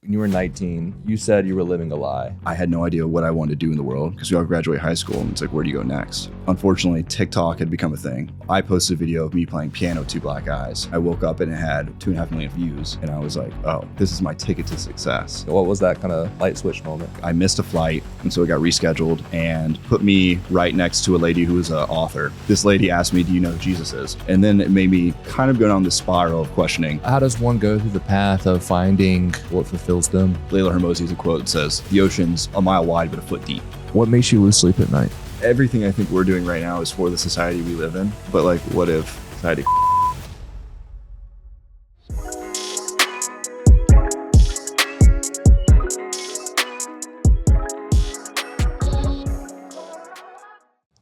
when you were 19, you said you were living a lie. I had no idea what I wanted to do in the world because we all graduate high school and it's like, where do you go next? Unfortunately, TikTok had become a thing. I posted a video of me playing piano to black eyes. I woke up and it had 2.5 million views and I was like, oh, this is my ticket to success. What was that kind of light switch moment? I missed a flight and so it got rescheduled and put me right next to a lady who was an author. This lady asked me, do you know who Jesus is? And then it made me kind of go down this spiral of questioning. How does one go through the path of finding what fulfills them? Layla Hermosi has a quote that says, the ocean's a mile wide but a foot deep. What makes you lose sleep at night? Everything I think we're doing right now is for the society we live in. But like, what if society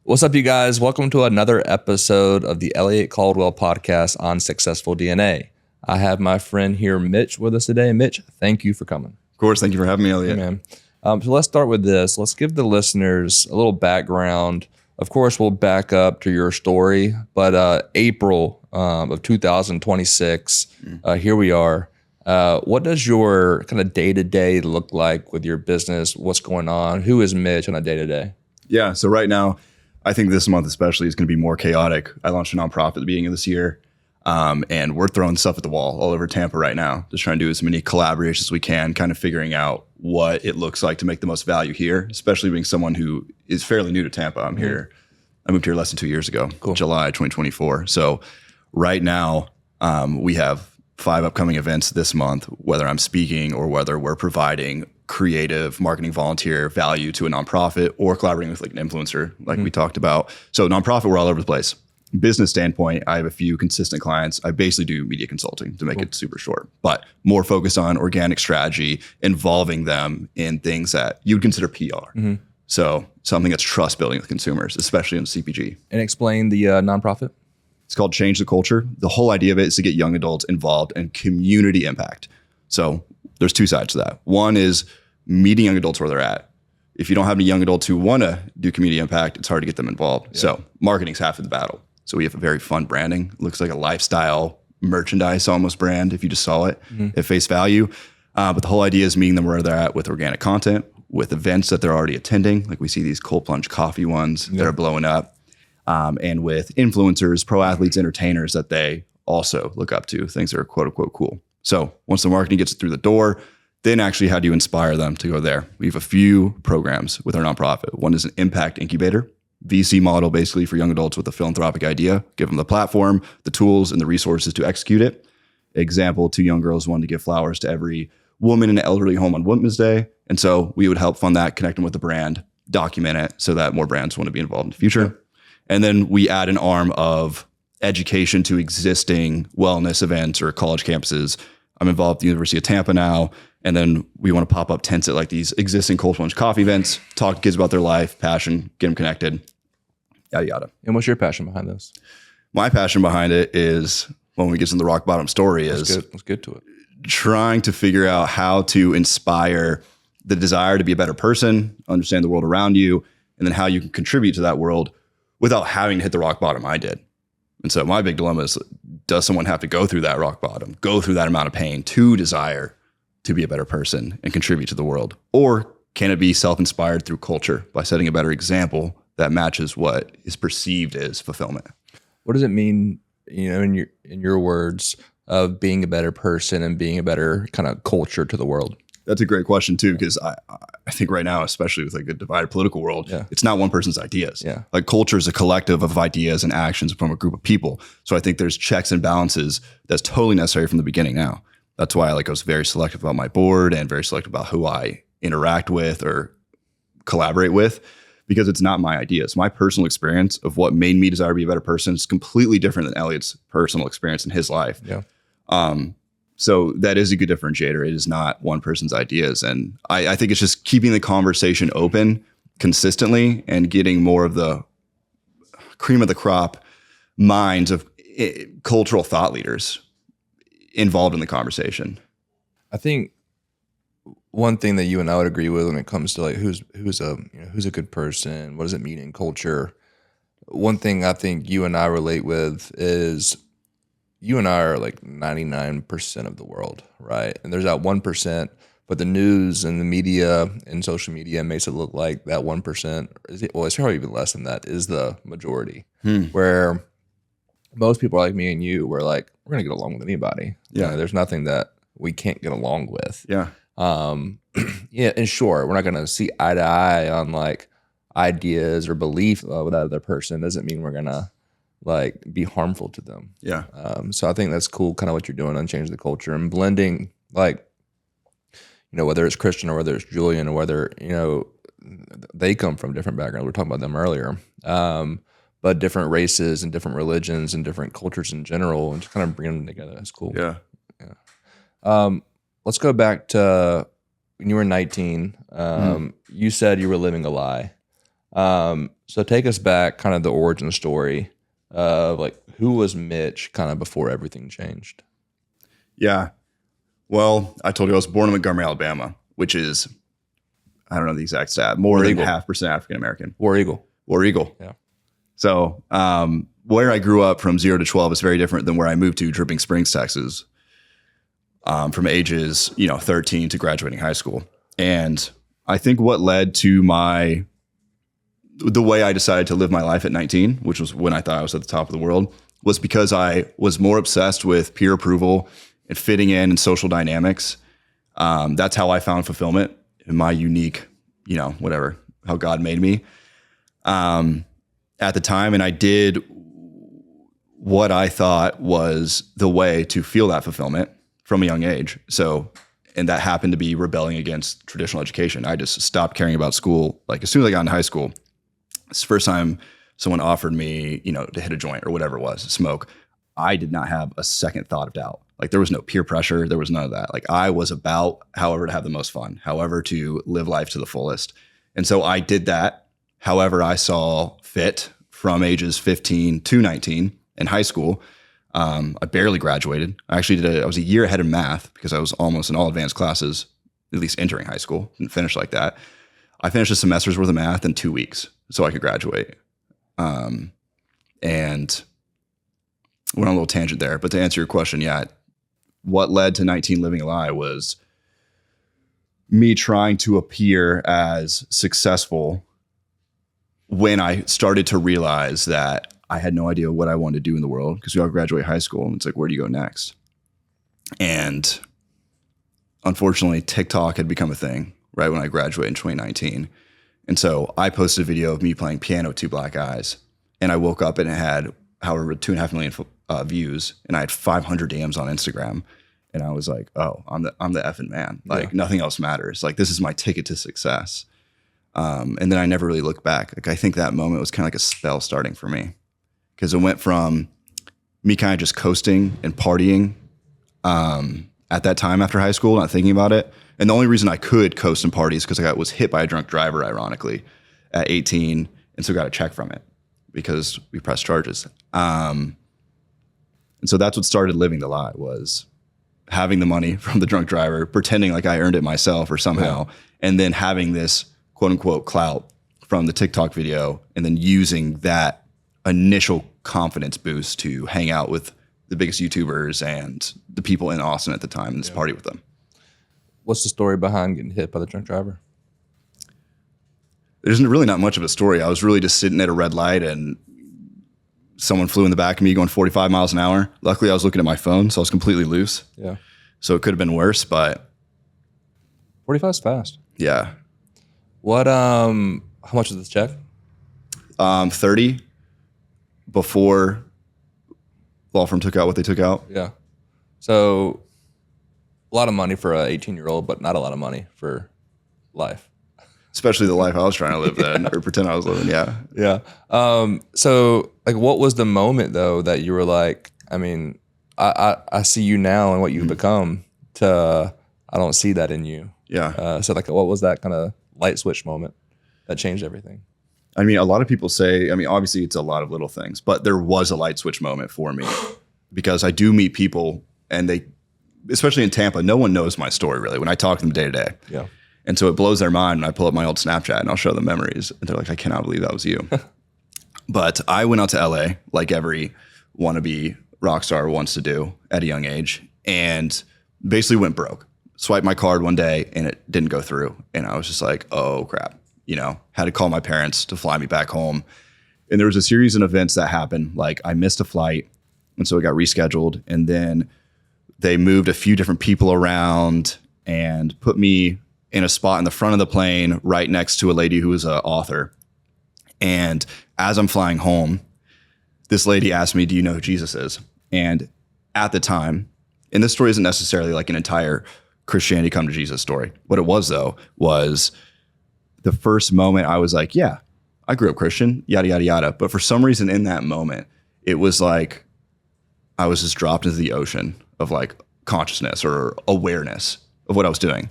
What's up, you guys? Welcome to another episode of the Elliott Caldwell Podcast on Successful DNA. I have my friend here, Mitch, with us today. Mitch, thank you for coming. Of course, thank you for having me, Elliott. Hey, man. So let's start with this. Let's give the listeners a little background. Of course, we'll back up to your story, but April of 2026, here we are. What does your kind of day-to-day look like with your business? What's going on? Who is Mitch on a day-to-day? Yeah, so right now, I think this month especially is going to be more chaotic. I launched a nonprofit at the beginning of this year, and we're throwing stuff at the wall all over Tampa right now, just trying to do as many collaborations as we can, kind of figuring out what it looks like to make the most value here, especially being someone who is fairly new to Tampa. I moved here less than 2 years ago, July 2024. So right now, we have 5 upcoming events this month, whether I'm speaking or whether we're providing creative marketing volunteer value to a nonprofit or collaborating with like an influencer, like we talked about. So nonprofit, we're all over the place. Business standpoint, I have a few consistent clients. I basically do media consulting to make it super short, but more focused on organic strategy, involving them in things that you would consider PR. So something that's trust building with consumers, especially in CPG. And explain the nonprofit. It's called Change the Culture. The whole idea of it is to get young adults involved in community impact. So there's 2 sides to that. One is meeting young adults where they're at. If you don't have any young adults who want to do community impact, it's hard to get them involved. Yeah. So marketing's half of the battle. So we have a very fun branding. It looks like a lifestyle merchandise almost brand if you just saw it at face value. But the whole idea is meeting them where they're at with organic content, with events that they're already attending. Like we see these cold plunge coffee ones that are blowing up. And with influencers, pro athletes, entertainers that they also look up to, things that are quote unquote cool. So once the marketing gets through the door, then actually how do you inspire them to go there? We have a few programs with our nonprofit. One is an impact incubator, VC model basically for young adults with a philanthropic idea, give them the platform, the tools, and the resources to execute it. Example, 2 young girls wanted to give flowers to every woman in an elderly home on Women's Day. And so we would help fund that, connect them with the brand, document it so that more brands want to be involved in the future. And then we add an arm of education to existing wellness events or college campuses. I'm involved at the University of Tampa now, and then we want to pop up tents at like these existing cold plunge coffee events, talk to kids about their life, passion, get them connected, yada, yada. And what's your passion behind this? My passion behind it is, when we get to the rock bottom story, Let's get to it. Trying to figure out how to inspire the desire to be a better person, understand the world around you, and then how you can contribute to that world without having to hit the rock bottom I did. And so my big dilemma is, does someone have to go through that rock bottom, go through that amount of pain to desire to be a better person and contribute to the world? Or can it be self-inspired through culture by setting a better example that matches what is perceived as fulfillment? What does it mean, in your words, of being a better person and being a better kind of culture to the world? That's a great question too, because I think right now, especially with like a divided political world, it's not one person's ideas. Like culture is a collective of ideas and actions from a group of people. So I think there's checks and balances that's totally necessary from the beginning now. That's why I was very selective about my board and very selective about who I interact with or collaborate with, because it's not my ideas. My personal experience of what made me desire to be a better person is completely different than Elliott's personal experience in his life. So that is a good differentiator. It is not one person's ideas. And I think it's just keeping the conversation open consistently and getting more of the cream of the crop minds of cultural thought leaders involved in the conversation. I think one thing that you and I would agree with when it comes to like who's a good person, what does it mean in culture? One thing I think you and I relate with is you and I are like 99% of the world, right? And there's that 1% but the news and the media and social media makes it look like that 1%, it's probably even less than that, is the majority. Where most people are like me and you, we're like, we're going to get along with anybody. Yeah. There's nothing that we can't get along with. Yeah. Yeah, and sure, we're not going to see eye to eye on like ideas or belief with that other person. Doesn't mean we're going to like be harmful to them. Yeah. So I think that's cool, kind of what you're doing on Change the Culture and blending, like, whether it's Christian or whether it's Julian or whether, they come from different backgrounds. We were talking about them earlier. But different races and different religions and different cultures in general, and just kind of bring them together. That's cool. Yeah. Let's go back to when you were 19. You said you were living a lie. So take us back, kind of the origin story of like, who was Mitch kind of before everything changed? Yeah. Well, I told you I was born in Montgomery, Alabama, which is, I don't know the exact stat, more than 0.5% African-American. War Eagle. Yeah. So where I grew up from 0 to 12 is very different than where I moved to Dripping Springs, Texas, from ages 13 to graduating high school. And I think what led to the way I decided to live my life at 19, which was when I thought I was at the top of the world, was because I was more obsessed with peer approval and fitting in and social dynamics. That's how I found fulfillment in my unique, how God made me at the time. And I did what I thought was the way to feel that fulfillment from a young age. And that happened to be rebelling against traditional education. I just stopped caring about school. Like as soon as I got into high school, it's the first time someone offered me, to hit a joint or whatever it was, smoke. I did not have a second thought of doubt. Like there was no peer pressure. There was none of that. Like I was about however to have the most fun, however to live life to the fullest. And so I did that however I saw fit from ages 15 to 19 in high school. I barely graduated. I actually I was a year ahead in math because I was almost in all advanced classes, at least entering high school. Didn't finish like that. I finished a semester's worth of math in 2 weeks so I could graduate. And went on a little tangent there, but to answer your question, yeah, what led to 19 living a lie was me trying to appear as successful when I started to realize that I had no idea what I wanted to do in the world, because we all graduate high school and it's like, where do you go next? And unfortunately, TikTok had become a thing right when I graduated in 2019. And so I posted a video of me playing piano with 2 black eyes, and I woke up and it had however 2.5 million views, and I had 500 DMs on Instagram, and I was like, oh, I'm the effing man. Like nothing else matters. Like this is my ticket to success. And then I never really looked back. Like I think that moment was kind of like a spell starting for me, because it went from me kind of just coasting and partying at that time after high school, not thinking about it. And the only reason I could coast and party is because I was hit by a drunk driver, ironically, at 18, and so got a check from it because we pressed charges. And so that's what started living the lie, was having the money from the drunk driver, pretending like I earned it myself or somehow, and then having this quote unquote clout from the TikTok video, and then using that initial confidence boost to hang out with the biggest YouTubers and the people in Austin at the time and just party with them. What's the story behind getting hit by the drunk driver? There's really not much of a story. I was really just sitting at a red light and someone flew in the back of me going 45 miles an hour. Luckily, I was looking at my phone, so I was completely loose. Yeah. So it could have been worse, but 45 is fast. Yeah. What, how much was this check? 30 before law firm took out what they took out. Yeah. So a lot of money for an 18-year-old, but not a lot of money for life. Especially the life I was trying to live then, or pretend I was living. Yeah. Yeah. So like, what was the moment though that you were like, I mean, I see you now and what you've become, to, I don't see that in you. Yeah. So like, what was that kind of light switch moment that changed everything? I mean, a lot of people say, I mean, obviously it's a lot of little things, but there was a light switch moment for me, because I do meet people, and they, especially in Tampa, no one knows my story really when I talk to them day to day. Yeah. And so it blows their mind when I pull up my old Snapchat and I'll show them memories, and they're like, I cannot believe that was you. But I went out to LA like every wannabe rock star wants to do at a young age, and basically went broke. swiped my card one day and it didn't go through. And I was just like, oh crap, had to call my parents to fly me back home. And there was a series of events that happened. Like I missed a flight. And so it got rescheduled. And then they moved a few different people around and put me in a spot in the front of the plane right next to a lady who was an author. And as I'm flying home, this lady asked me, do you know who Jesus is? And at the time, and this story isn't necessarily like an entire Christianity come to Jesus story. What it was though, was the first moment I was like, yeah, I grew up Christian, yada, yada, yada. But for some reason in that moment, it was like I was just dropped into the ocean of like consciousness or awareness of what I was doing.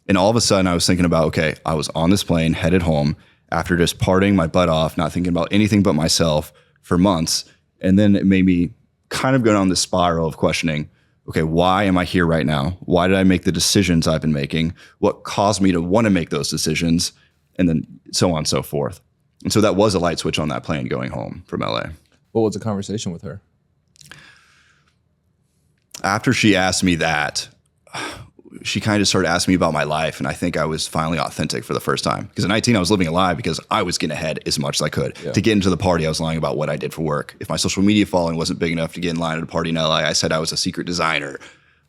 And all of a sudden I was thinking about, okay, I was on this plane headed home after just partying my butt off, not thinking about anything but myself for months. And then it made me kind of go down this spiral of questioning, okay, why am I here right now? Why did I make the decisions I've been making? What caused me to want to make those decisions? And then so on and so forth. And so that was a light switch on that plane going home from LA. What was the conversation with her? After she asked me that, she kind of started asking me about my life. And I think I was finally authentic for the first time. Because at 19, I was living a lie because I was getting ahead as much as I could. Yeah. To get into the party, I was lying about what I did for work. If my social media following wasn't big enough to get in line at a party in LA, I said I was a secret designer.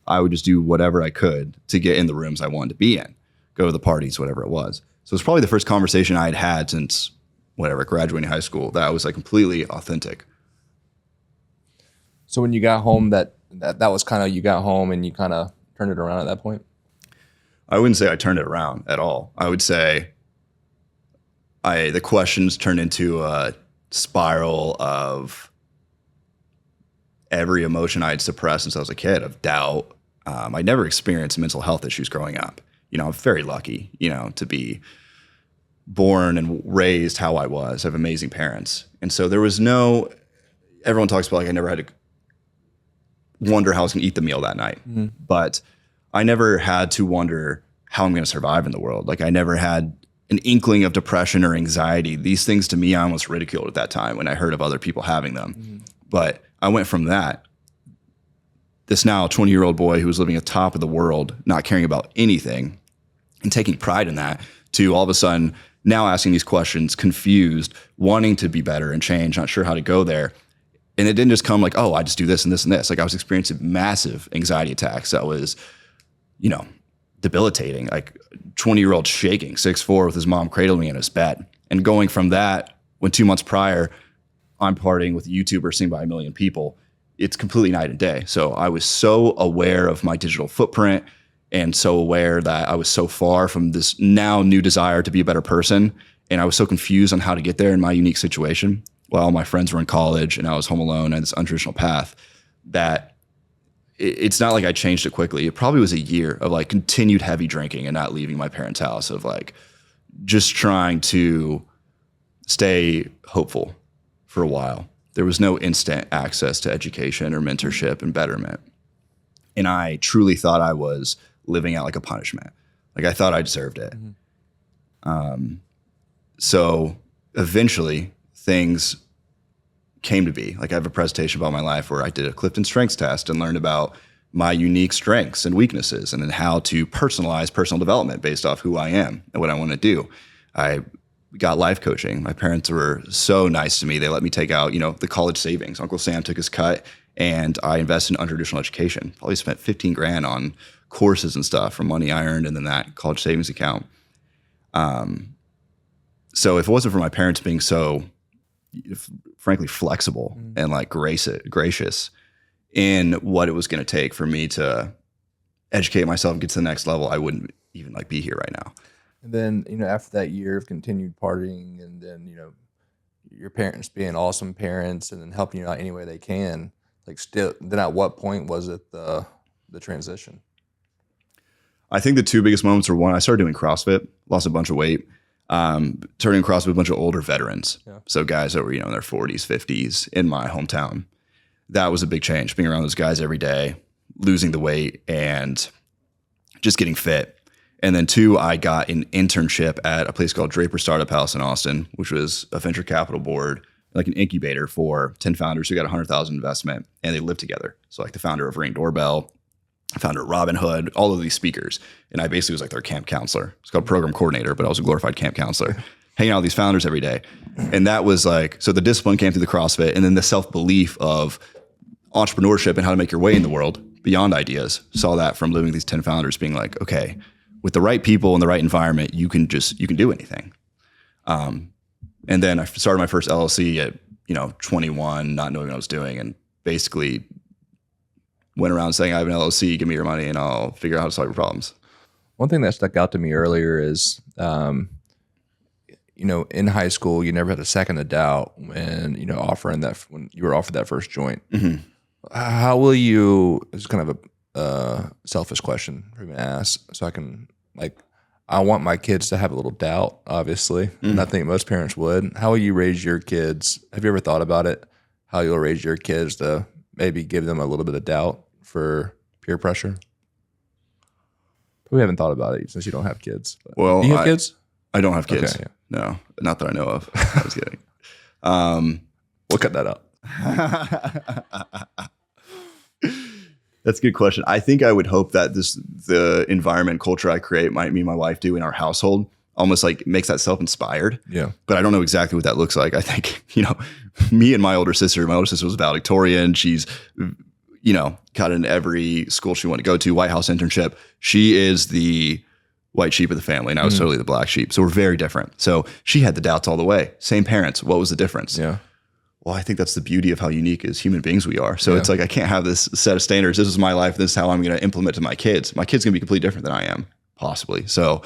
I would just do whatever I could to get in the rooms I wanted to be in, go to the parties, whatever it was. So it was probably the first conversation I had had since graduating high school that I was like completely authentic. So when you got home, that was kind of, you got home and you kind of turned it around at that point? I wouldn't say I turned it around at all. I would say the questions turned into a spiral of every emotion I had suppressed since I was a kid, of doubt. I never experienced mental health issues growing up. I'm very lucky, to be born and raised how I was. I have amazing parents. And so there was everyone talks about like I never had to wonder how I was going to eat the meal that night. Mm-hmm. But I never had to wonder how I'm going to survive in the world. Like I never had an inkling of depression or anxiety. These things to me, I almost ridiculed at that time when I heard of other people having them. Mm-hmm. But I went from this now 20-year-old boy who was living at the top of the world, not caring about anything and taking pride in that, to all of a sudden now asking these questions, confused, wanting to be better and change, not sure how to go there. And it didn't just come like, oh, I just do this and this and this. Like I was experiencing massive anxiety attacks that was, debilitating. Like 20-year-old shaking, 6'4", with his mom cradling me in his bed. And going from that, when 2 months prior, I'm partying with a YouTuber seen by 1 million people, it's completely night and day. So I was so aware of my digital footprint and so aware that I was so far from this now new desire to be a better person. And I was so confused on how to get there in my unique situation. While my friends were in college and I was home alone at this untraditional path, that it's not like I changed it quickly. It probably was a year of like continued heavy drinking and not leaving my parents' house, of like just trying to stay hopeful for a while. There was no instant access to education or mentorship and betterment. And I truly thought I was living out like a punishment. Like I thought I deserved it. Mm-hmm. So eventually things came to be. Like I have a presentation about my life where I did a Clifton Strengths test and learned about my unique strengths and weaknesses and then how to personalize personal development based off who I am and what I want to do. I got life coaching. My parents were so nice to me. They let me take out, the college savings. Uncle Sam took his cut and I invested in untraditional education. Probably spent $15,000 on courses and stuff from money I earned and then that college savings account. So if it wasn't for my parents being so frankly flexible and like gracious in what it was going to take for me to educate myself and get to the next level, I wouldn't even like be here right now. And then, after that year of continued partying and then, your parents being awesome parents and then helping you out any way they can, like still, then at what point was it the transition? I think the two biggest moments were, one, I started doing CrossFit, lost a bunch of weight. Turning across with a bunch of older veterans. Yeah. So guys that were, in their 40s, 50s in my hometown. That was a big change, being around those guys every day, losing the weight and just getting fit. And then two, I got an internship at a place called Draper Startup House in Austin, which was a venture capital board, like an incubator for 10 founders who got $100,000 investment and they lived together. So like the founder of Ring Doorbell founder of Robinhood, all of these speakers. And I basically was like their camp counselor. It's called program coordinator, but I was a glorified camp counselor, hanging out with these founders every day. And that was like, so the discipline came through the CrossFit, and then the self-belief of entrepreneurship and how to make your way in the world beyond ideas. Saw that from living with these 10 founders being like, okay, with the right people and the right environment, you can do anything. And then I started my first LLC at, 21, not knowing what I was doing, and basically went around saying, I have an LLC, give me your money and I'll figure out how to solve your problems. One thing that stuck out to me earlier is, in high school, you never had a second of doubt when you were offered that first joint. Mm-hmm. How will you, it's kind of a selfish question for me to ask, so I can, I want my kids to have a little doubt, obviously, and I think most parents would. How will you raise your kids? Have you ever thought about it? How you'll raise your kids to maybe give them a little bit of doubt for peer pressure? We haven't thought about it since you don't have kids. Well, do you have kids? I don't have kids. Okay, yeah. No, not that I know of. I was kidding. We'll cut that out. That's a good question. I think I would hope that the environment culture I create, me and my wife do in our household, almost like makes that self-inspired. Yeah. But I don't know exactly what that looks like. I think, me and my older sister was valedictorian. She's, got in every school she wanted to go to, White House internship. She is the white sheep of the family, and I was totally the black sheep. So we're very different. So she had the doubts all the way. Same parents. What was the difference? Yeah. Well, I think that's the beauty of how unique as human beings we are. So it's like, I can't have this set of standards. This is my life. This is how I'm going to implement to my kids. My kids going to be completely different than I am, possibly. So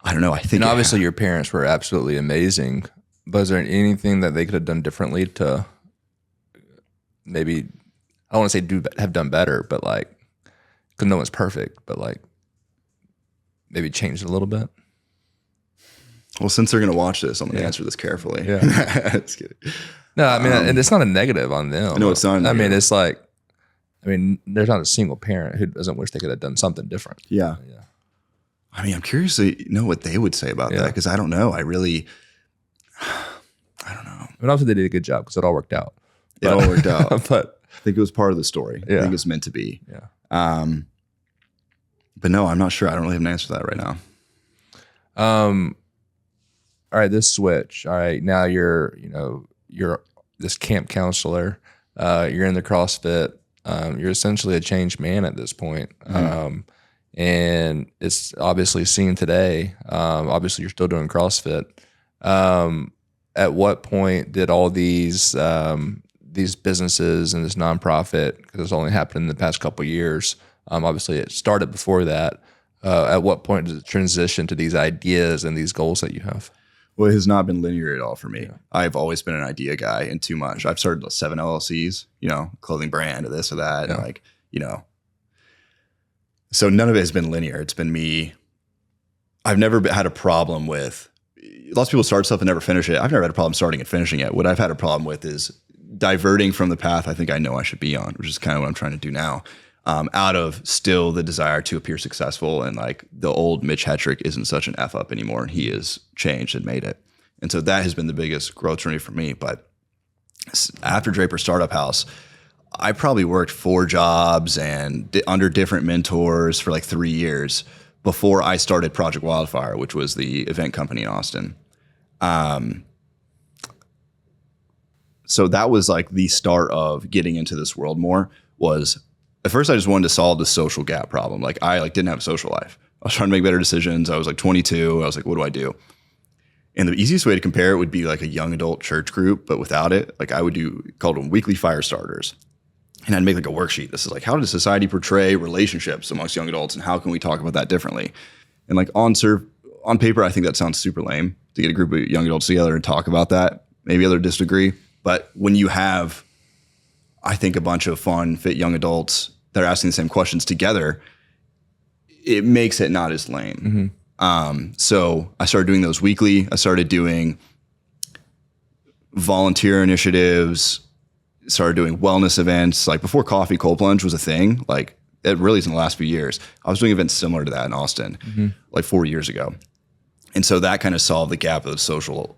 I don't know. I think, and obviously your parents were absolutely amazing, but is there anything that they could have done differently to maybe, I don't want to say have done better, but because no one's perfect, but maybe change it a little bit? Well, since they're going to watch this, I'm going to answer this carefully. Yeah. Just kidding. No, I mean, and it's not a negative on them. No, it's not. I mean, it's there's not a single parent who doesn't wish they could have done something different. Yeah. I mean, I'm curious to know what they would say about that, because I don't know. I don't know. I mean, obviously they did a good job because it all worked out. It all worked out. But I think it was part of the story. Yeah. I think it's meant to be. Yeah. But no, I'm not sure. I don't really have an answer to that right now. All right, this switch. All right, now you're this camp counselor. You're in the CrossFit. You're essentially a changed man at this point. And it's obviously seen today. Obviously, you're still doing CrossFit. At what point did all these businesses and this nonprofit, because it's only happened in the past couple of years, obviously it started before that. At what point did it transition to these ideas and these goals that you have? Well, it has not been linear at all for me. Yeah. I've always been an idea guy and too much. I've started 7 LLCs, clothing brand or this or that. Yeah. And so none of it has been linear. It's been me. I've never had a problem with, lots of people start stuff and never finish it. I've never had a problem starting and finishing it. What I've had a problem with is diverting from the path I think I know I should be on, which is kind of what I'm trying to do now. Out of still the desire to appear successful, and the old Mitch Hetrick isn't such an F up anymore, and he has changed and made it. And so that has been the biggest growth journey for me. But after Draper Startup House, I probably worked 4 jobs and under different mentors for 3 years before I started Project Wildfire, which was the event company in Austin. So that was the start of getting into this world more. Was at first I just wanted to solve the social gap problem. I didn't have a social life. I was trying to make better decisions. I was 22. I was what do I do? And the easiest way to compare it would be a young adult church group, but without it. I would do, called them weekly fire starters. And I'd make a worksheet. This is how does society portray relationships amongst young adults, and how can we talk about that differently? And on paper, I think that sounds super lame to get a group of young adults together and talk about that. Maybe others disagree. But when you have, I think, a bunch of fun, fit young adults that are asking the same questions together, it makes it not as lame. Mm-hmm. So I started doing those weekly. I started doing volunteer initiatives, started doing wellness events. Before coffee, cold plunge was a thing. It really is in the last few years. I was doing events similar to that in Austin, 4 years ago. And so that kind of solved the gap of the social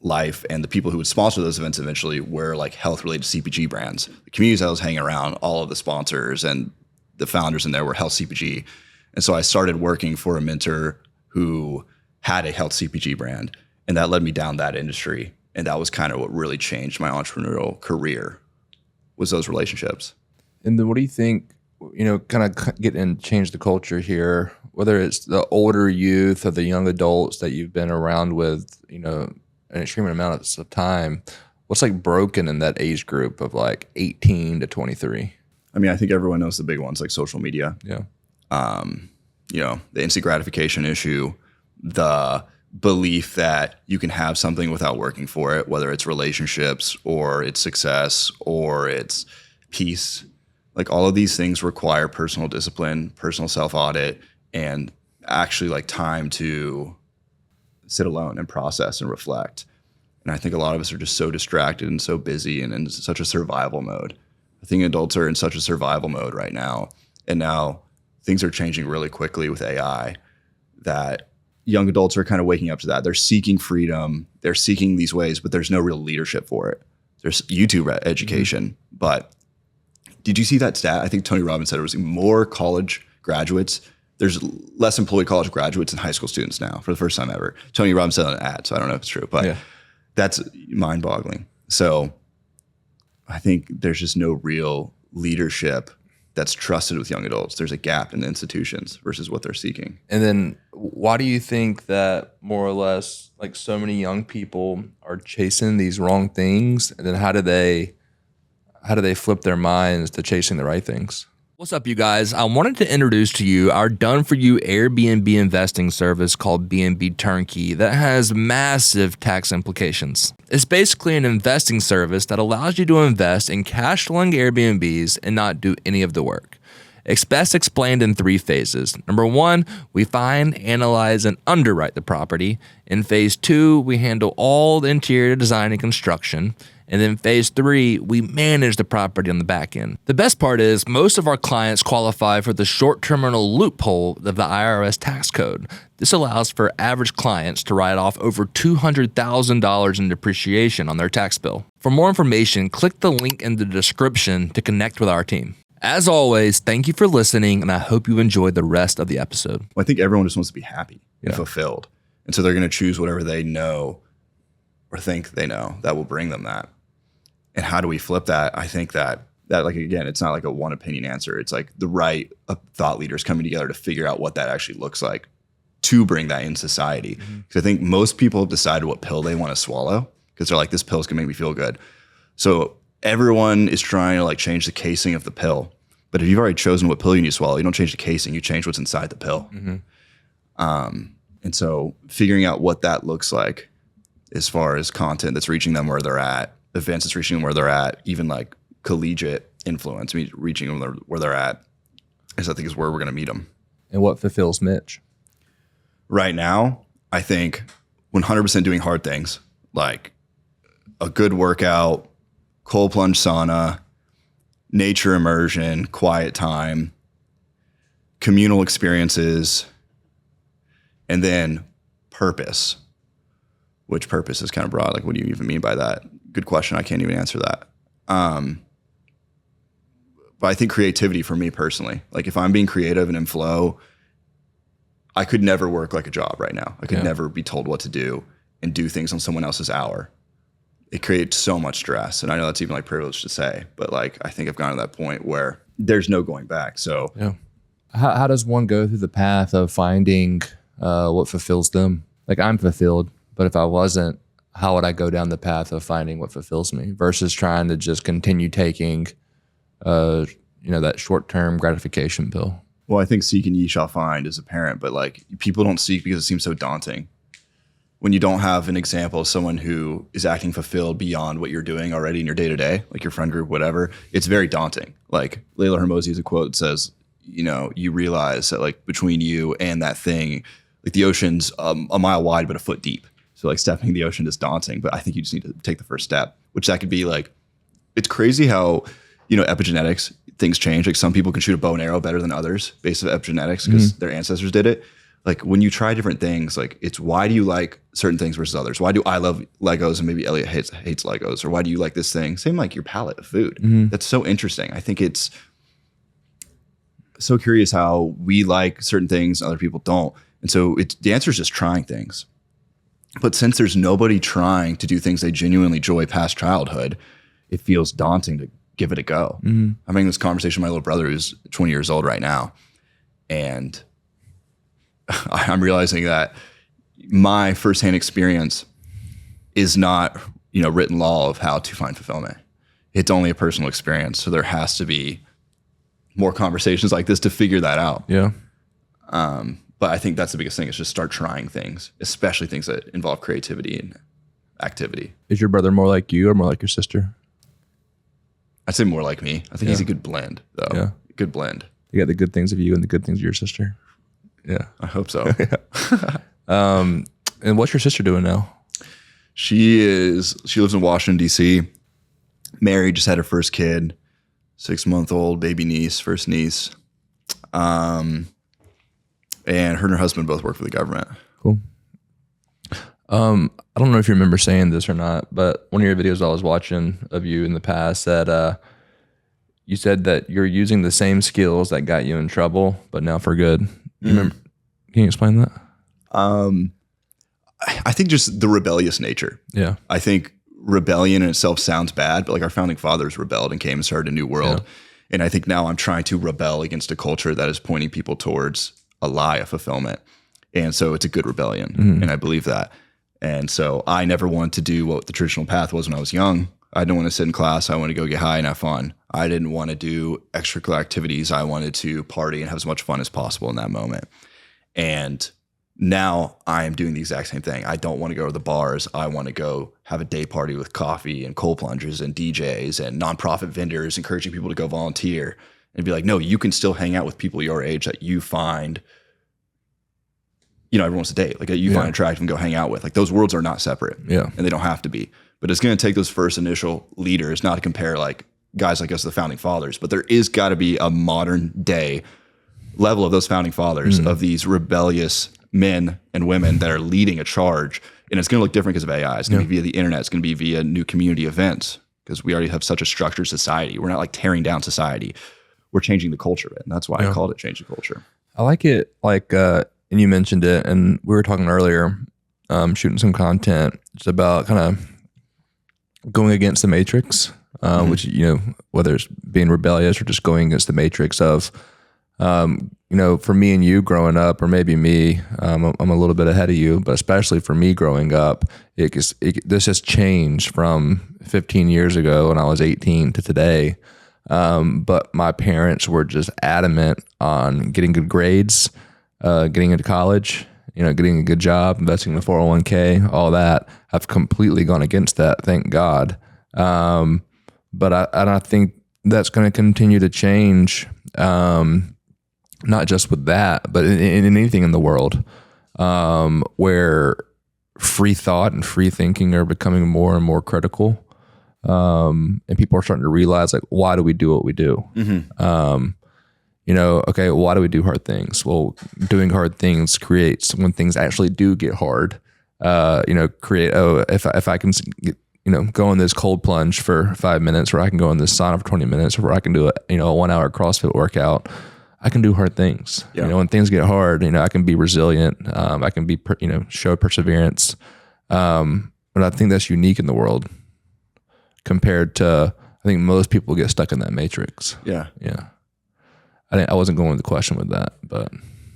life, and the people who would sponsor those events eventually were health related CPG brands. The communities I was hanging around, all of the sponsors and the founders in there were health CPG. And so I started working for a mentor who had a health CPG brand, and that led me down that industry. And that was kind of what really changed my entrepreneurial career, was those relationships. And then what do you think, kind of get and change the culture here, whether it's the older youth or the young adults that you've been around with, an extreme amount of time, what's like broken in that age group of like 18 to 23? I mean, I think everyone knows the big ones like social media. Yeah. The instant gratification issue, the belief that you can have something without working for it, whether it's relationships or it's success or it's peace. Like all of these things require personal discipline, personal self-audit, and actually like time to sit alone and process and reflect. And I think a lot of us are just so distracted and so busy and in such a survival mode. I think adults are in such a survival mode right now. And now things are changing really quickly with AI, that young adults are kind of waking up to that. They're seeking freedom. They're seeking these ways, but there's no real leadership for it. There's YouTube education, but did you see that stat? I think Tony Robbins said it was more college graduates. There's less employed college graduates than high school students now for the first time ever. Tony Robbins said on an ad, so I don't know if it's true, but that's mind-boggling. So I think there's just no real leadership that's trusted with young adults. There's a gap in the institutions versus what they're seeking. And then why do you think that more or less like so many young people are chasing these wrong things? And then how do they flip their minds to chasing the right things? What's up, you guys? I wanted to introduce to you our done-for-you Airbnb investing service called BNB Turnkey that has massive tax implications. It's basically an investing service that allows you to invest in cash-flowing Airbnbs and not do any of the work. It's best explained in 3 phases. Number 1, we find, analyze, and underwrite the property. In phase 2, we handle all the interior design and construction. And then phase 3, we manage the property on the back end. The best part is most of our clients qualify for the short terminal loophole of the IRS tax code. This allows for average clients to write off over $200,000 in depreciation on their tax bill. For more information, click the link in the description to connect with our team. As always, thank you for listening, and I hope you enjoyed the rest of the episode. Well, I think everyone just wants to be happy and fulfilled. And so they're going to choose whatever they know or think they know that will bring them that. And how do we flip that? I think that like, again, it's not like a one opinion answer. It's like the right thought leaders coming together to figure out what that actually looks like to bring that in society. Because I think most people have decided what pill they want to swallow because they're like, this pill's gonna make me feel good. So everyone is trying to like change the casing of the pill. But if you've already chosen what pill you need to swallow, you don't change the casing, you change what's inside the pill. And so figuring out what that looks like as far as content that's reaching them where they're at, events that's reaching them where they're at, even like collegiate influence, reaching them where they're at, I think is where we're going to meet them. And what fulfills Mitch? Right now, I think 100% doing hard things, like a good workout, cold plunge sauna, nature immersion, quiet time, communal experiences, and then purpose, which purpose is kind of broad. Like, what do you even mean by that? Good question. I can't even answer that. But I think creativity for me personally, like if I'm being creative and in flow, I could never work like a job right now. I could never be told what to do and do things on someone else's hour. It creates so much stress. And I know that's even like privileged to say, but like, I think I've gone to that point where there's no going back. So how does one go through the path of finding what fulfills them? Like I'm fulfilled, but if I wasn't, how would I go down the path of finding what fulfills me versus trying to just continue taking, that short-term gratification pill? Well, I think seek and ye shall find as a parent, but like people don't seek because it seems so daunting. When you don't have an example of someone who is acting fulfilled beyond what you're doing already in your day-to-day, like your friend group, whatever, it's very daunting. Like Layla Hermosi has a quote that says, you realize that like between you and that thing, like the ocean's a mile wide, but a foot deep. So like stepping in the ocean is daunting, but I think you just need to take the first step, which that could be like, it's crazy how, epigenetics, things change. Like some people can shoot a bow and arrow better than others based on epigenetics because their ancestors did it. Like when you try different things, like it's why do you like certain things versus others? Why do I love Legos and maybe Elliott hates Legos? Or why do you like this thing? Same like your palate of food. That's so interesting. I think it's so curious how we like certain things and other people don't. And so the answer is just trying things. But since there's nobody trying to do things they genuinely enjoy past childhood, it feels daunting to give it a go. Mm-hmm. I'm having this conversation with my little brother who's 20 years old right now. And I'm realizing that my firsthand experience is not, written law of how to find fulfillment. It's only a personal experience. So there has to be more conversations like this to figure that out. Yeah. But I think that's the biggest thing is just start trying things, especially things that involve creativity and activity. Is your brother more like you or more like your sister? I'd say more like me. I think he's a good blend, though. Yeah. Good blend. You got the good things of you and the good things of your sister. Yeah. I hope so. And what's your sister doing now? She lives in Washington, D.C., married, just had her first kid, 6-month-old baby niece, first niece. And her and her husband both work for the government. Cool. I don't know if you remember saying this or not, but one of your videos I was watching of you in the past that you said that you're using the same skills that got you in trouble, but now for good. You remember? Can you explain that? I think just the rebellious nature. Yeah. I think rebellion in itself sounds bad, but like our founding fathers rebelled and came and started a new world. Yeah. And I think now I'm trying to rebel against a culture that is pointing people towards a lie of fulfillment. And so it's a good rebellion. Mm-hmm. And I believe that. And so I never wanted to do what the traditional path was when I was young. I didn't want to sit in class. I wanted to go get high and have fun. I didn't want to do extracurricular activities. I wanted to party and have as much fun as possible in that moment. And now I am doing the exact same thing. I don't want to go to the bars. I want to go have a day party with coffee and cold plungers and DJs and nonprofit vendors, encouraging people to go volunteer and be like, no, you can still hang out with people your age that you find, everyone wants to date, like you find attractive and go hang out with. Like those worlds are not separate. Yeah. And they don't have to be. But it's going to take those first initial leaders, not to compare like guys like us to the founding fathers, but there is got to be a modern day level of those founding fathers, of these rebellious men and women that are leading a charge. And it's going to look different because of AI. It's going to be via the internet. It's going to be via new community events because we already have such a structured society. We're not like tearing down society. We're changing the culture of it. And that's why I called it Change the Culture. I like it. Like, and you mentioned it, and we were talking earlier, shooting some content. It's about kind of going against the matrix, which, whether it's being rebellious or just going against the matrix of, for me and you growing up, or maybe me, I'm a little bit ahead of you, but especially for me growing up, this has changed from 15 years ago when I was 18 to today. But my parents were just adamant on getting good grades, getting into college, getting a good job, investing in the 401k, all that. I've completely gone against that, thank God. But I think that's going to continue to change, not just with that, but in anything in the world, where free thought and free thinking are becoming more and more critical. And people are starting to realize, like, why do we do what we do? Mm-hmm. Okay, why do we do hard things? Well, doing hard things creates, when things actually do get hard, if I can, go in this cold plunge for 5 minutes, or I can go in this sauna for 20 minutes, or I can do a 1 hour CrossFit workout, I can do hard things. Yeah. When things get hard, I can be resilient. I can be, show perseverance. But I think that's unique in the world compared to, I think most people get stuck in that matrix. Yeah. Yeah. I wasn't going with the question with that, but.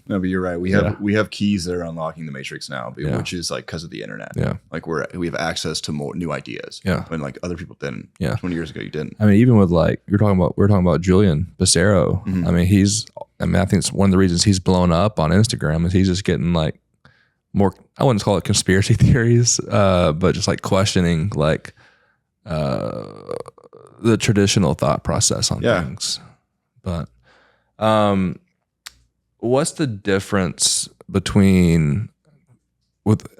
No, but you're right. We have keys that are unlocking the matrix now, which is like because of the internet. Yeah. Like we have access to more new ideas. Yeah. When like other people didn't. Yeah. 20 years ago, you didn't. I mean, even with like, we were talking about Julian Becerro. Mm-hmm. I think it's one of the reasons he's blown up on Instagram is he's just getting like more, I wouldn't call it conspiracy theories, but just like questioning like the traditional thought process on things. But what's the difference between,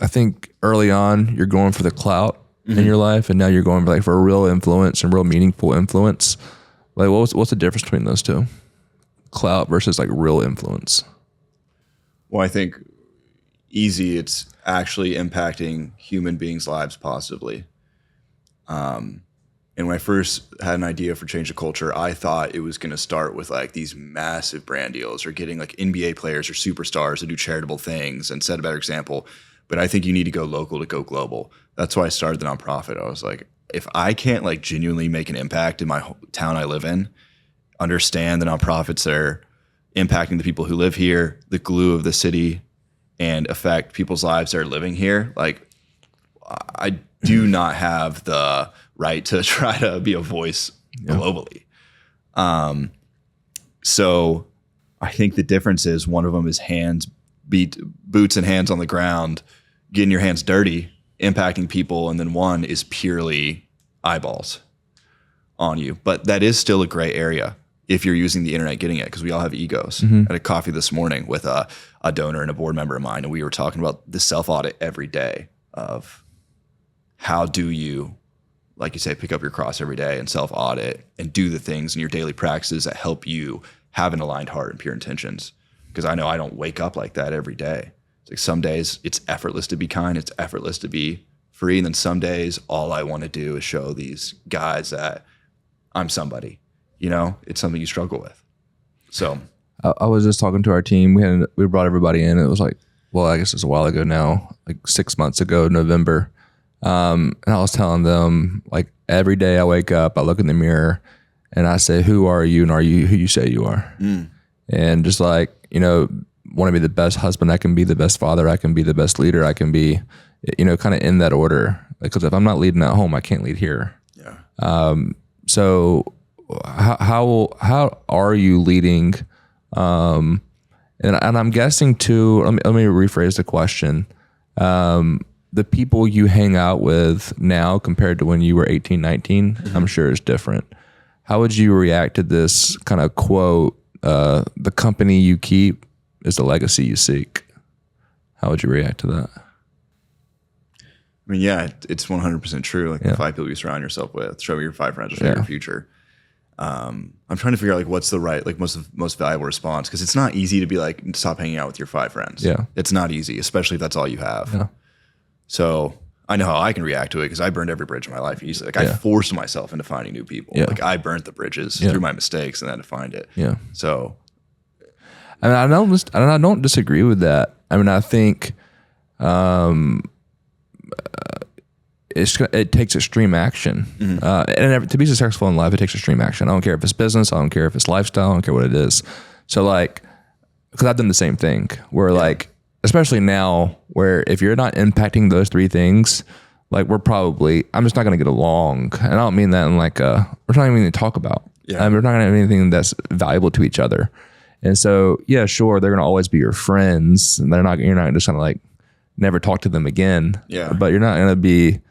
I think early on you're going for the clout in your life, and now you're going for a real influence and real meaningful influence. Like what's the difference between those two? Clout versus like real influence. Well, I think it's actually impacting human beings' lives positively. And And when I first had an idea for Change the Culture, I thought it was going to start with like these massive brand deals or getting like NBA players or superstars to do charitable things and set a better example. But I think you need to go local to go global. That's why I started the nonprofit. I was like, if I can't like genuinely make an impact in my town I live in, understand the nonprofits that are impacting the people who live here, the glue of the city, and affect people's lives that are living here, like I do not have the right to try to be a voice globally. So I think the difference is one of them is boots and hands on the ground, getting your hands dirty, impacting people. And then one is purely eyeballs on you. But that is still a gray area if you're using the internet getting it, because we all have egos. I had a coffee this morning with a donor and a board member of mine, and we were talking about the self-audit every day of how do you, like you say, pick up your cross every day and self-audit and do the things in your daily practices that help you have an aligned heart and pure intentions. Because I know I don't wake up like that every day. It's like some days it's effortless to be kind, it's effortless to be free. And then some days all I want to do is show these guys that I'm somebody. You know, it's something you struggle with. So I was just talking to our team. We brought everybody in. It was like, well, I guess it's a while ago now, like 6 months ago, November. And I was telling them, like, every day I wake up, I look in the mirror and I say, who are you? And are you who you say you are? And just like, you know, want to be the best husband I can be, the best father I can be, the best leader I can be, you know, kind of in that order. Because if I'm not leading at home, I can't lead here. So how are you leading? And I'm guessing too, let me rephrase the question. The people you hang out with now compared to when you were 18, 19, I'm sure is different. How would you react to this kind of quote, the company you keep is the legacy you seek? How would you react to that? I mean, yeah, it's 100% true. Like the 5 people you surround yourself with, show your 5 friends, show your future. I'm trying to figure out like what's the right, like most valuable response, because it's not easy to be like, stop hanging out with your 5 friends. It's not easy, especially if that's all you have. So I know how I can react to it because I burned every bridge in my life easily. Like I forced myself into finding new people. Like I burnt the bridges through my mistakes and I had to find it. So I mean, I don't disagree with that. I mean, I think it takes extreme action. And to be successful in life, it takes extreme action. I don't care if it's business. I don't care if it's lifestyle. I don't care what it is. So like, because I've done the same thing where like, especially now where if you're not impacting those 3 things, like I'm just not going to get along. And I don't mean that in like, we're not even going to talk about. We're not going to have anything that's valuable to each other. And so, yeah, sure, they're going to always be your friends. And you're not just going to like never talk to them again. But you're not going to be,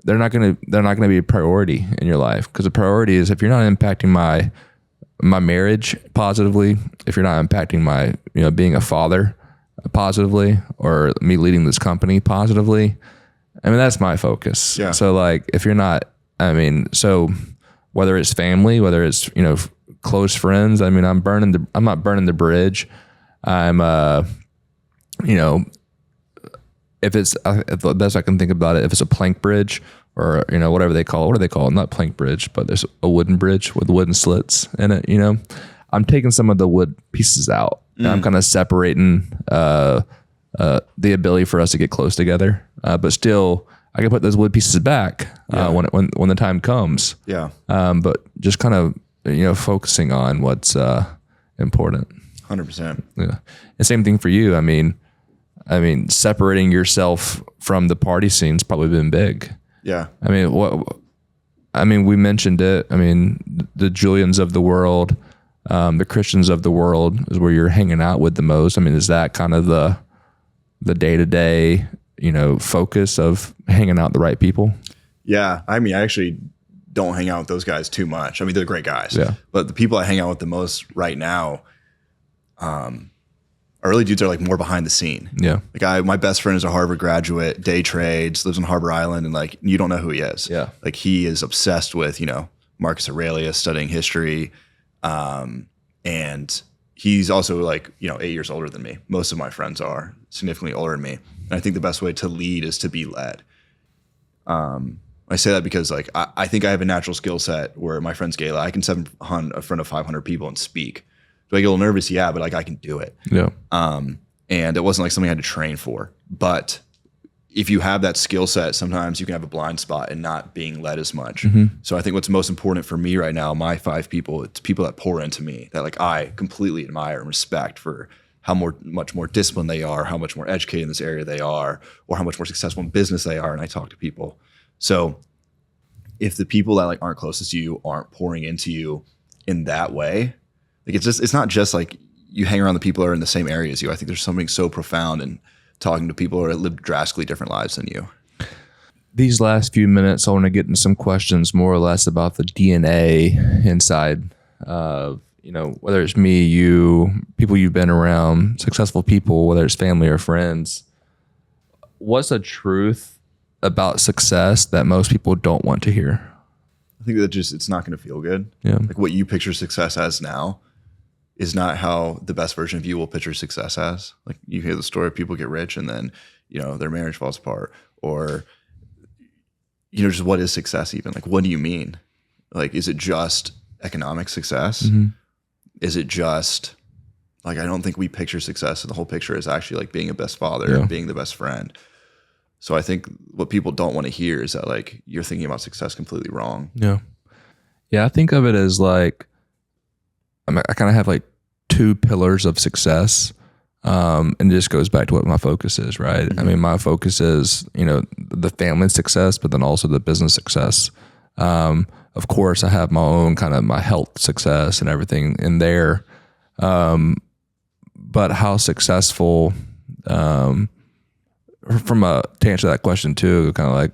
they're not going to be a priority in your life. Because the priority is if you're not impacting my marriage positively, if you're not impacting my, you know, being a father positively, or me leading this company positively, I mean, that's my focus. So like, if you're not, I mean, so whether it's family, whether it's, you know, close friends, I mean, I'm not burning the bridge. I'm, you know, if the best I can think about it, if it's a plank bridge or, you know, whatever they call it, what do they call it? Not plank bridge, but there's a wooden bridge with wooden slits in it, you know, I'm taking some of the wood pieces out. And I'm kind of separating the ability for us to get close together, but still, I can put those wood pieces back when the time comes. But just kind of, you know, focusing on what's important. 100%. And same thing for you. I mean, separating yourself from the party scene's probably been big. I mean, we mentioned it. I mean, the Julians of the world. The Christians of the world is where you're hanging out with the most. I mean, is that kind of the day-to-day, you know, focus of hanging out with the right people? I mean, I actually don't hang out with those guys too much. I mean, they're great guys. But the people I hang out with the most right now, early dudes are like more behind the scene. Like my best friend is a Harvard graduate, day trades, lives on Harbor Island, and like, you don't know who he is. Like he is obsessed with, you know, Marcus Aurelius, studying history. And he's also like, you know, 8 years older than me. Most of my friends are significantly older than me. And I think the best way to lead is to be led. I say that because like I think I have a natural skill set where my friend's Gayla, I can sit in front of 500 people and speak. Do I get a little nervous? Yeah, but like I can do it. Yeah. And it wasn't like something I had to train for. But if you have that skill set, sometimes you can have a blind spot and not being led as much. So I think what's most important for me right now, my 5 people, it's people that pour into me that like I completely admire and respect for how much more disciplined they are, how much more educated in this area they are, or how much more successful in business they are. And I talk to people. So if the people that like aren't closest to you aren't pouring into you in that way, like it's not just like you hang around the people that are in the same area as you. I think there's something so profound in talking to people that live drastically different lives than you. These last few minutes, I want to get into some questions more or less about the DNA inside of, whether it's me, you, people you've been around, successful people, whether it's family or friends. What's a truth about success that most people don't want to hear? I think that it's not going to feel good. Yeah. Like what you picture success as now is not how the best version of you will picture success as. Like you hear the story of people get rich and then, their marriage falls apart, or, just what is success even? Like, what do you mean? Like, is it just economic success? Is it just like, I don't think we picture success, and the whole picture is actually like being a best father and being the best friend. So I think what people don't want to hear is that like you're thinking about success completely wrong. Yeah. Yeah. I think of it as like, I kind of have like 2 pillars of success. And it just goes back to what my focus is, right? I mean, my focus is, the family success, but then also the business success. Of course I have my own kind of my health success and everything in there. But how successful, to answer that question too, kind of like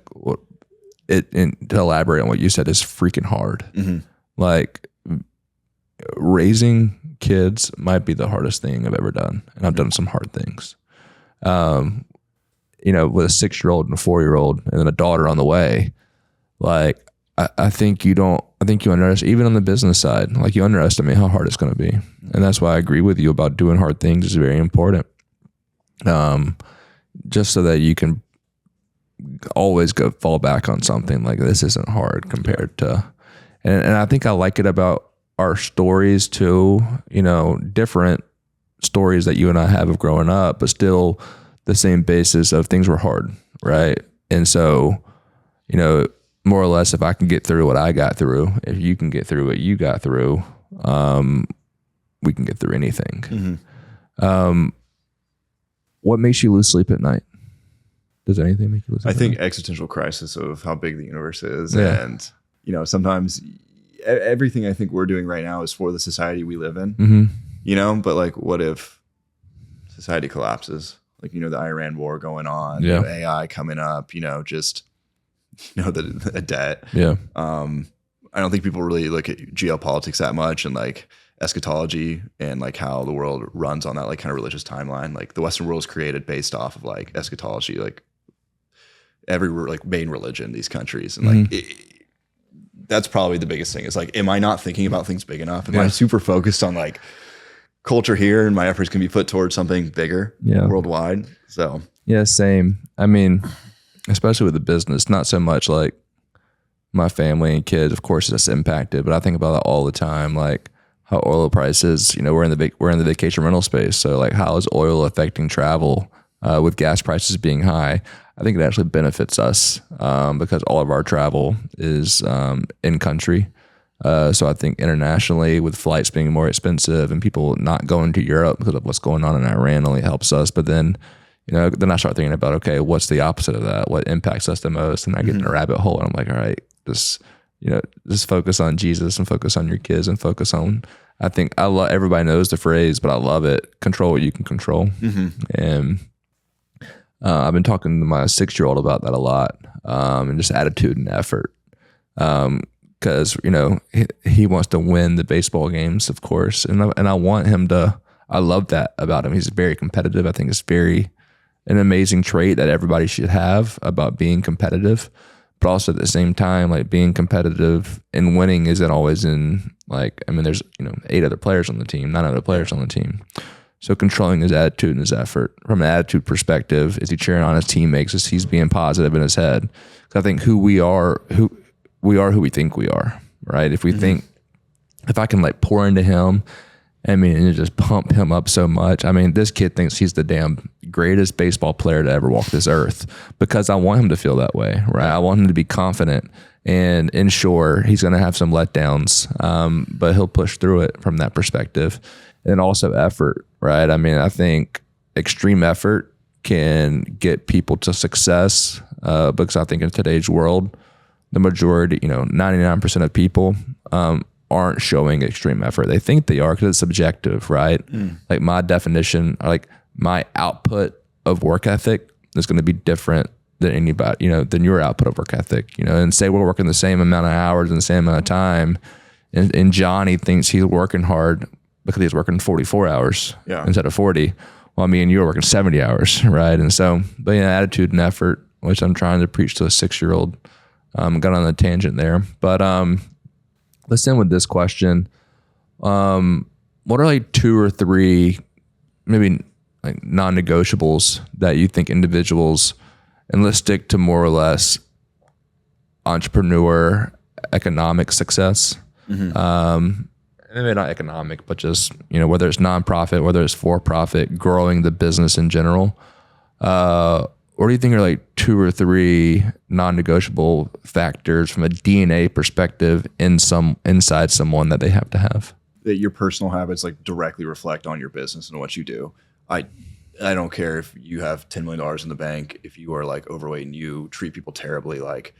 to elaborate on what you said, is freaking hard. Like raising kids might be the hardest thing I've ever done. And I've done some hard things, with a 6-year-old and a 4-year-old and then a daughter on the way. Like, I think you underestimate, even on the business side, like you underestimate how hard it's going to be. And that's why I agree with you about doing hard things is very important. Just so that you can always fall back on something like this isn't hard compared to, and I think I like it about our stories too, different stories that you and I have of growing up, but still the same basis of things were hard. Right. And so, more or less, if I can get through what I got through, if you can get through what you got through, we can get through anything. What makes you lose sleep at night? Does anything make you lose sleep? I think existential crisis of how big the universe is. Yeah. And, sometimes everything I think we're doing right now is for the society we live in, but like, what if society collapses? Like, the Iran war going on, AI coming up, the debt. Yeah. I don't think people really look at geopolitics that much and like eschatology and like how the world runs on that like kind of religious timeline. Like the Western world is created based off of like eschatology, like every like main religion in these countries. And like that's probably the biggest thing is like, am I not thinking about things big enough? Am I super focused on like culture here and my efforts can be put towards something bigger worldwide? So yeah, same. I mean, especially with the business, not so much like my family and kids, of course it's impacted, but I think about that all the time. Like how oil prices, we're in the vacation rental space. So like how is oil affecting travel with gas prices being high? I think it actually benefits us because all of our travel is in country. So I think internationally with flights being more expensive and people not going to Europe because of what's going on in Iran only helps us. But then, then I start thinking about, okay, what's the opposite of that? What impacts us the most? And I get in a rabbit hole and I'm like, all right, just focus on Jesus and focus on your kids and focus on, I think everybody knows the phrase, but I love it. Control what you can control. And I've been talking to my 6-year-old about that a lot, and just attitude and effort. Cause he wants to win the baseball games, of course. And I want him to, I love that about him. He's very competitive. I think it's an amazing trait that everybody should have about being competitive, but also at the same time, like being competitive and winning isn't always in like, I mean, there's, 8 other players on the team, 9 other players on the team. So controlling his attitude and his effort from an attitude perspective, is he cheering on his teammates? Is he's being positive in his head? Because I think who we are who we think we are, right? If we think, if I can like pour into him, I mean, and just pump him up so much. I mean, this kid thinks he's the damn greatest baseball player to ever walk this earth, because I want him to feel that way, right? I want him to be confident and ensure he's going to have some letdowns, but he'll push through it from that perspective. And also effort, right? I mean, I think extreme effort can get people to success, because I think in today's world, the majority, 99% of people aren't showing extreme effort. They think they are because it's subjective, right? Like my definition, like my output of work ethic is going to be different than anybody, than your output of work ethic, and say we're working the same amount of hours in the same amount of time. And Johnny thinks he's working hard because he's working 44 hours instead of 40. Well, me and you are working 70 hours, right? And so, but attitude and effort, which I'm trying to preach to a 6-year-old, got on a tangent there. But let's end with this question. What are like 2 or 3, maybe like non-negotiables that you think individuals, and let's stick to more or less entrepreneur economic success, maybe not economic, but just, whether it's nonprofit, whether it's for-profit, growing the business in general. What do you think are like 2 or 3 non-negotiable factors from a DNA perspective inside someone that they have to have? That your personal habits like directly reflect on your business and what you do. I don't care if you have $10 million in the bank, if you are like overweight and you treat people terribly, like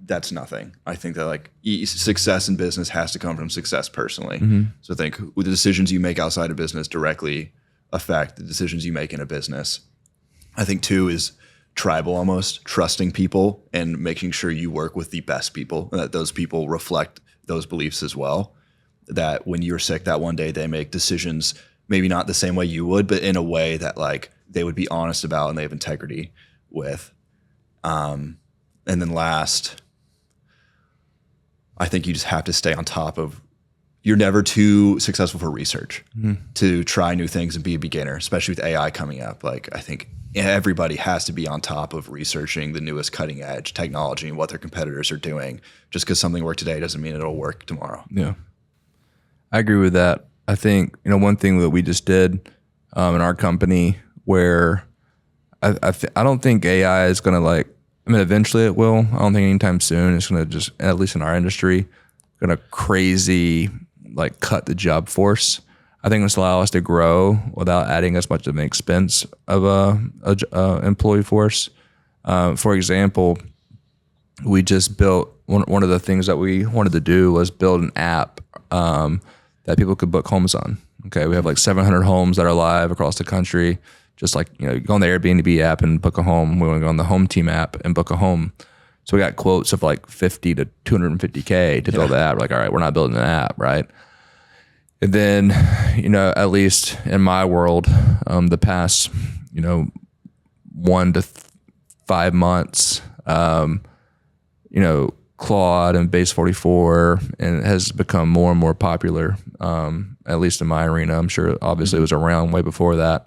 that's nothing. I think that like success in business has to come from success personally. So I think the decisions you make outside of business directly affect the decisions you make in a business. I think 2 is tribal, almost trusting people and making sure you work with the best people and that those people reflect those beliefs as well. That when you're sick that one day, they make decisions, maybe not the same way you would, but in a way that like they would be honest about and they have integrity with. And then last, I think you just have to stay on top of, you're never too successful for research to try new things and be a beginner, especially with AI coming up. Like I think everybody has to be on top of researching the newest cutting edge technology and what their competitors are doing. Just because something worked today doesn't mean it'll work tomorrow. Yeah, I agree with that. I think, one thing that we just did in our company where I don't think AI is going to eventually it will. I don't think anytime soon it's going to just, at least in our industry, going to crazy cut the job force. I think it's allow us to grow without adding as much of an expense of a employee force. For example, we just built one of the things that we wanted to do was build an app that people could book homes on. Okay, we have 700 homes that are live across the country. Just you go on the Airbnb app and book a home. We want to go on the Home Team app and book a home. So we got quotes of 50 to 250K to build the app. All right, we're not building an app, right? And then, at least in my world, the past, 1 to 5 months, Claude and Base 44 and it has become more and more popular, at least in my arena. I'm sure obviously it was around way before that.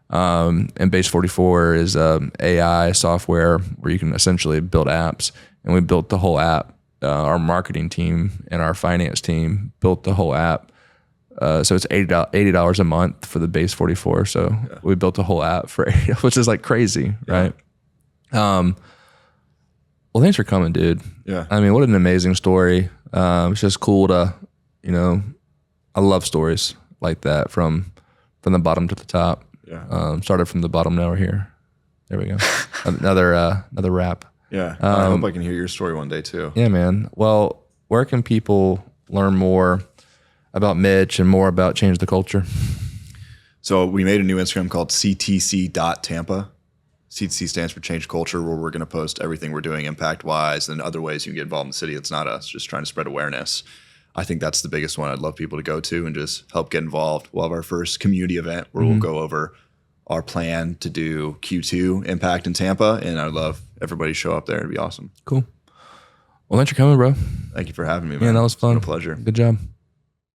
And Base 44 is AI software where you can essentially build apps. And we built the whole app. Our marketing team and our finance team built the whole app. So it's $80 a month for the Base 44. So we built a whole app for $80, which is crazy, right? Well, thanks for coming, dude. Yeah. I mean, what an amazing story. It's just cool to, I love stories like that from the bottom to the top. Yeah. Started from the bottom, now we're here. There we go. Another wrap. Yeah. I hope I can hear your story one day too. Yeah, man. Well, where can people learn more about Mitch and more about Change the Culture? So we made a new Instagram called ctc.tampa. CTC stands for Change Culture, where we're going to post everything we're doing impact-wise and other ways you can get involved in the city. It's not us, just trying to spread awareness. I think that's the biggest one I'd love people to go to and just help get involved. We'll have our first community event where we'll go over our plan to do Q2 Impact in Tampa, and I'd love everybody to show up there. It'd be awesome. Cool. Well, thanks for coming, bro. Thank you for having me, man. Yeah, that was fun. It's been a pleasure. Good job.